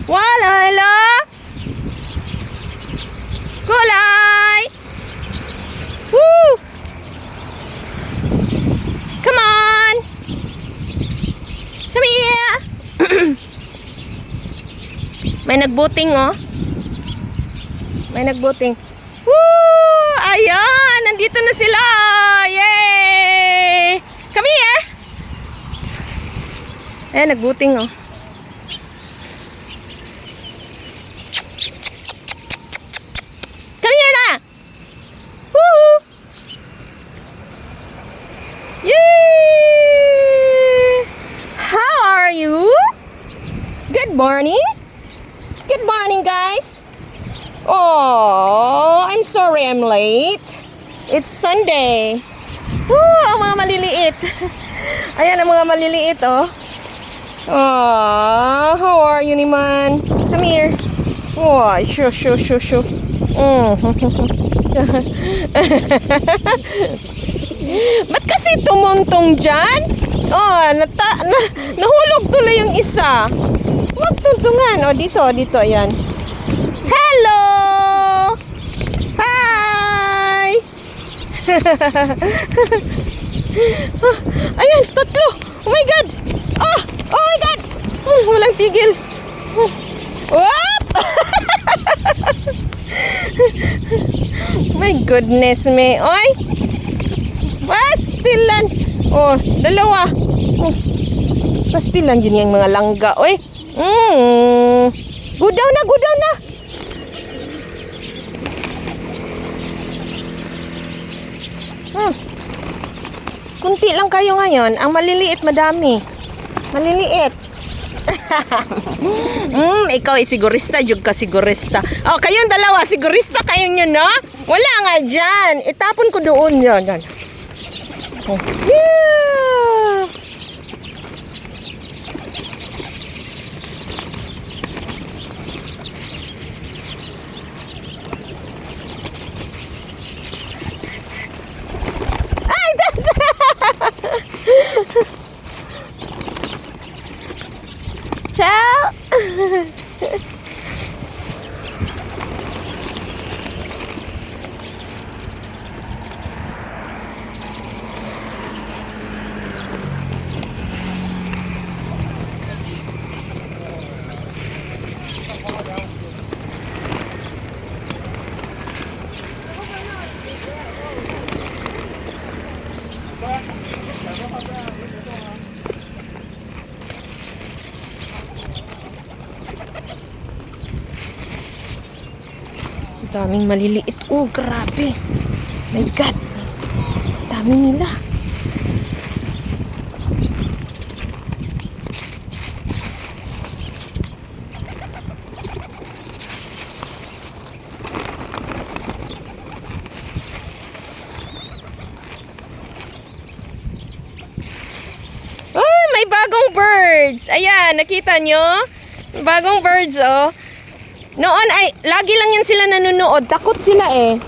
Wala, hello? Kulay! Woo! Come on! Come here! May nagbuting, oh. May nagbuting. Woo! Ayan! Nandito na sila! Yay! Come here! Ayan, nagbuting, oh. Come here na! Woo! Yay! How are you? Good morning! Good morning, guys! Oh, I'm sorry I'm late. It's Sunday. Woo! Ang mga maliliit. Ayan ang mga maliliit, oh. Oh, how are you naman? Come here. Oh, shoo. Ba't kasi tumungtong dyan? Oh, nahulog tuloy yung isa. Huwag tungtungan. Oh, dito, ayan. Hello! Hi! Ayan, tatlo. Oh my God! Oh my God! Walang tigil. Whoop! My goodness me. Oy! Pastilan. Oh, dalawa. Oh. Pastilan din yung mga langga. Oy! Gudaw na. Kunti lang kayo ngayon. Ang maliliit, madami. Maliliit. Ikaw ay sigurista, jug ka sigurista. Oh, kayong dalawa, sigurista kayo nyo, no? Wala nga dyan. Itapon ko doon yan. Oh. Yeah! Ay, that's... Ciao! Daming maliliit. Oh, grabe. My God. Dami nila. Oh, may bagong birds. Ayan, nakita nyo? Bagong birds, oh. Noon ay, lagi lang yan sila nanonood. Takot sila eh.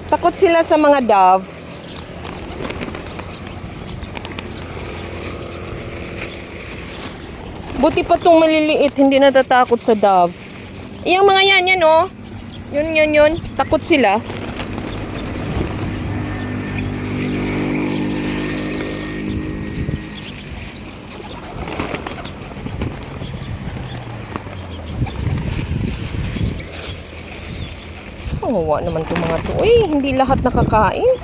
Takot sila sa mga dove. Buti pa itong maliliit, hindi natatakot sa dove. Yung mga yan oh. Yun. Takot sila. Kawawa naman itong mga to. Uy, hindi lahat nakakain.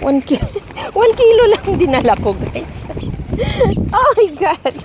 1 kilo lang dinala ko, guys. Oh my God.